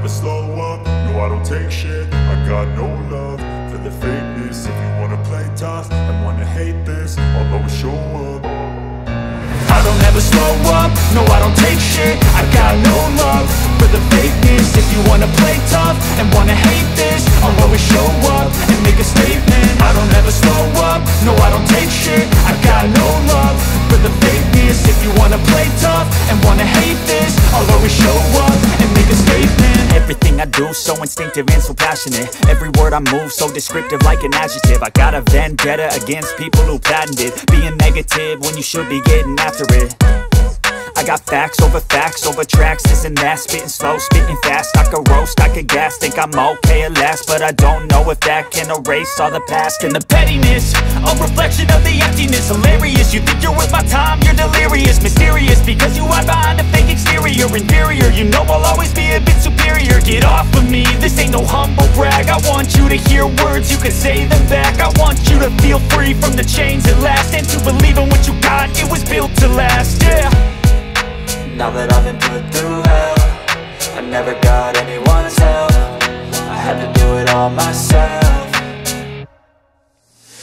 never slow up, no I don't take shit. I got no love for the fakeness. If you wanna play tough and wanna hate this, I'll always show up. I don't ever slow up, no I don't take shit. I got no love for the fakeness. If you wanna play tough and wanna hate this, I'll always show up and make a statement. I don't ever slow up, no I don't take shit. I got no love for the fakeness. If you wanna play tough and wanna hate this, I'll always show up and make a statement. Everything I do so instinctive and so passionate. Every word I move so descriptive like an adjective. I got a vendetta against people who patented being negative when you should be getting after it. I got facts over tracks, this and that. Spitting slow, spitting fast. I could roast, I could gas. Think I'm okay at last, but I don't know if that can erase all the past. And the pettiness, a reflection of the emptiness. Hilarious, you think you're worth my time, you're delirious. Mysterious, because you hide behind a fake exterior. Inferior, you know I'll always be a bit superior. Get off of me, this ain't no humble brag. I want you to hear words, you can say them back. I want you to feel free from the chains at last, and to believe in what you got, it was built to last, yeah. Now that I've been put through hell, I never got anyone's help. I had to do it all myself.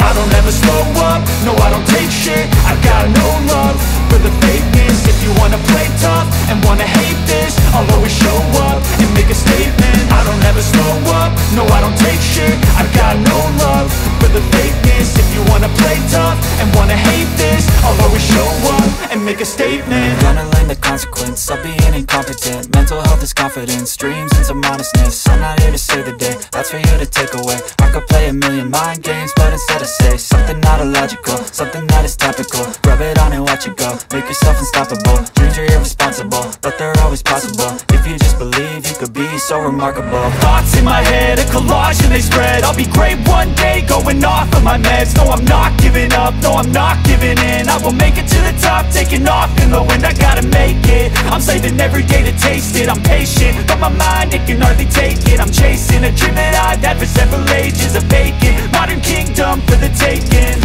I don't ever slow up, no I don't take shit. I got no love for the fakeness. If you wanna play tough and wanna hate this, I'll always show up and make a statement. I don't ever slow up, no I don't take shit. I got no love for the fakeness. If you wanna play tough and wanna hate this, I'll always show up and make a statement. Gonna learn the consequence of being incompetent. Mental health is confidence, dreams and some honestness. I'm not here to save the day, that's for you to take away. I could play a million mind games, but instead I say something not illogical, something that is topical. Rub it on and watch it go, make yourself unstoppable. Dreams are irresponsible, but they're always possible. If you just believe, you could be so remarkable. Thoughts in my head, a collage and they spread. I'll be great one day, going off of my meds. No, I'm not giving up, no, I'm not giving in. I will make it to the top, taking off in the wind. I gotta make it, I'm saving every day to taste it. I'm patient, but my mind, it can hardly take it. I'm chasing a dream that I've had for several ages. A vacant, modern kingdom for the taking.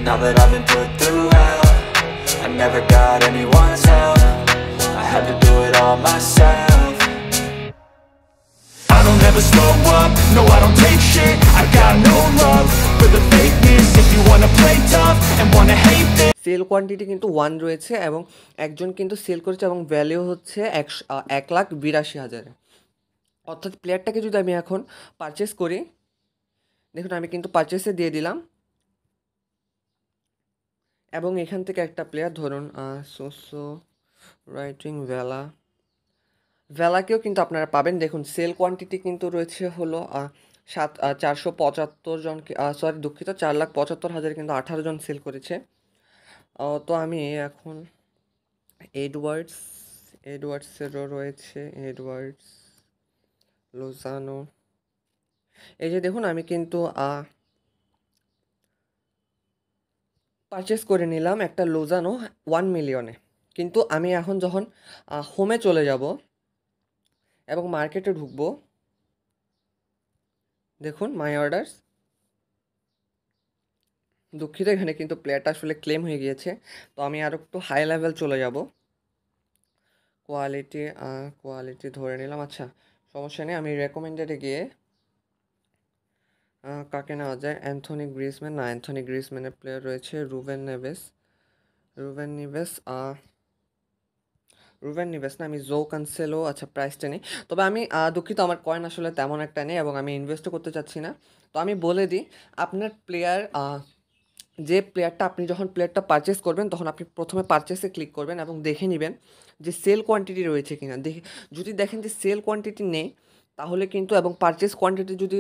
Now that I've been put through hell, I never got anyone's help. I had to do it all myself. I don't ever slow up, no I don't take shit. I got no love for the fakeness. If you wanna play tough and wanna hate this. Sell quantity কিন্তু 1 রয়েছে এবং একজন কিন্তু sell করেছে এবং value হচ্ছে 1,82,000। অর্থাৎ প্লেয়ারটাকে যদি আমি এখন পারচেস করি, দেখুন আমি কিন্তু পারচেসে দিয়ে দিলাম এবং এখান থেকে একটা প্লেয়ার ধরুন সোসো রাইটিং ভ্যালাকেও কিন্তু আপনারা পাবেন। দেখুন সেল কোয়ান্টিটি কিন্তু রয়েছে হলো 475 জন, সরি দুঃখিত 4,75,000 কিন্তু 18 জন সেল করেছে। তো আমি এখন এডওয়ার্ডসেরও রয়েছে, এডওয়ার্ডস, লোজানো। এই যে দেখুন আমি কিন্তু পারচেস করে নিলাম একটা লোজানো 1 মিলিয়নে। কিন্তু আমি এখন যখন হোমে চলে যাব এবং মার্কেটে ঢুকবো, দেখুন মাই অর্ডারস, দুঃখিত এখানে কিন্তু প্লেয়ারটা আসলে ক্লেম হয়ে গিয়েছে। তো আমি আরও একটু হাই লেভেল চলে যাব, কোয়ালিটি ধরে নিলাম। আচ্ছা সমস্যা নেই, আমি রেকমেন্ডেডে গিয়ে কাকে নেওয়া যায়, অ্যান্থনি গ্রিজম্যান, না অ্যান্থনি গ্রিজম্যানের প্লেয়ার রয়েছে রুবেন নিভেস না, আমি জো কানসেলো। আচ্ছা প্রাইসটা নেই, তবে আমি দুঃখিত আমার কয়েন আসলে তেমন একটা নেই এবং আমি ইনভেস্টও করতে চাচ্ছি না। তো আমি বলে দিই, আপনার প্লেয়ার যে প্লেয়ারটা আপনি যখন প্লেয়ারটা পারচেস করবেন তখন আপনি প্রথমে পারচেসে ক্লিক করবেন এবং দেখে নেবেন যে সেল কোয়ান্টিটি রয়েছে কিনা। যদি দেখেন যে সেল কোয়ান্টিটি নেই তাহলে কিন্তু, এবং পারচেস কোয়ান্টিটি যদি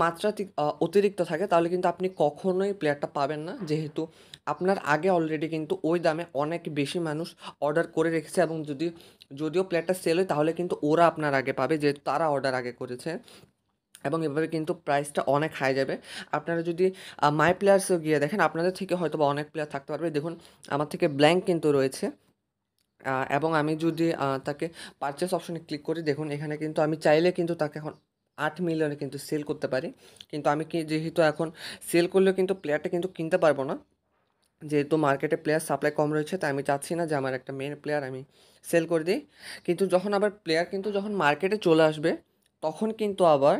মাত্রাতিক অতিরিক্ত থাকে তাহলে কিন্তু আপনি কখনোই প্লেয়ারটা পাবেন না, যেহেতু আপনার আগে অলরেডি কিন্তু ওই দামে অনেক বেশি মানুষ অর্ডার করে রেখেছে এবং যদিও প্লেয়ারটা সেল হয় তাহলে কিন্তু ওরা আপনার আগে পাবে, যেহেতু তারা অর্ডার আগে করেছে। এবং এভাবে কিন্তু প্রাইসটা অনেক হাই যাবে। আপনারা যদি মাই প্লেয়ার্সেও গিয়ে দেখেন, আপনাদের থেকে হয়তো বা অনেক প্লেয়ার থাকতে পারবে। দেখুন আমার থেকে ব্ল্যাঙ্ক কিন্তু রয়েছে এবং আমি যদি তাকে পারচেস অপশনে ক্লিক করি, দেখুন এখানে কিন্তু আমি চাইলে কিন্তু তাকে এখন 8 মিলিয়নে কিন্তু সেল করতে পারি। কিন্তু আমি যেহেতু এখন সেল করলেও কিন্তু প্লেয়ারটা কিন্তু কিনতে পারবো না, যেহেতু মার্কেটে প্লেয়ার সাপ্লাই কম রয়েছে, তাই আমি চাচ্ছি না যে আমার একটা মেন প্লেয়ার আমি সেল করে দিই। কিন্তু যখন আবার প্লেয়ার কিন্তু যখন মার্কেটে চলে আসবে, তখন কিন্তু আবার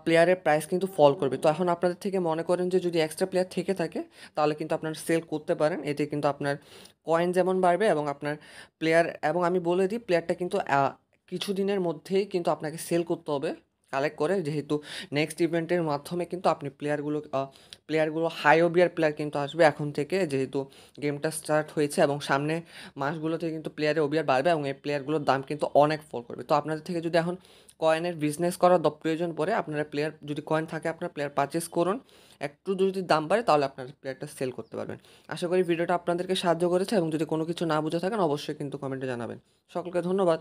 প্লেয়ারের প্রাইস কিন্তু ফল করবে। তো এখন আপনাদের থেকে মনে করেন যে যদি এক্সট্রা প্লেয়ার থেকে থাকে, তাহলে কিন্তু আপনারা সেল করতে পারেন। এতে কিন্তু আপনার কয়েন যেমন বাড়বে এবং আপনার প্লেয়ার, এবং আমি বলে দিই প্লেয়ারটা কিন্তু কিছু দিনের মধ্যেই কিন্তু আপনাকে সেল করতে হবে কালেক্ট করে, যেহেতু নেক্সট ইভেন্টের মাধ্যমে কিন্তু আপনি প্লেয়ারগুলো হাই ওবিয়ার প্লেয়ার কিন্তু আসবে এখন থেকে, যেহেতু গেমটা স্টার্ট হয়েছে এবং সামনে মাসগুলোতে কিন্তু প্লেয়ারের ওবিয়ার বাড়বে এবং এই প্লেয়ারগুলোর দাম কিন্তু অনেক ফল করবে। তো আপনাদের থেকে যদি এখন কয়েনের বিজনেস করার প্রয়োজন পড়ে, আপনারা প্লেয়ার যদি কয়েন থাকে আপনার প্লেয়ার পারচেস করুন, একটু যদি দাম বাড়ে তাহলে আপনার প্লেয়ারটা সেল করতে পারবেন। আশা করি ভিডিওটা আপনাদেরকে সাহায্য করেছে, এবং যদি কোনো কিছু না বুঝে থাকেন অবশ্যই কিন্তু কমেন্টে জানাবেন। সকলকে ধন্যবাদ।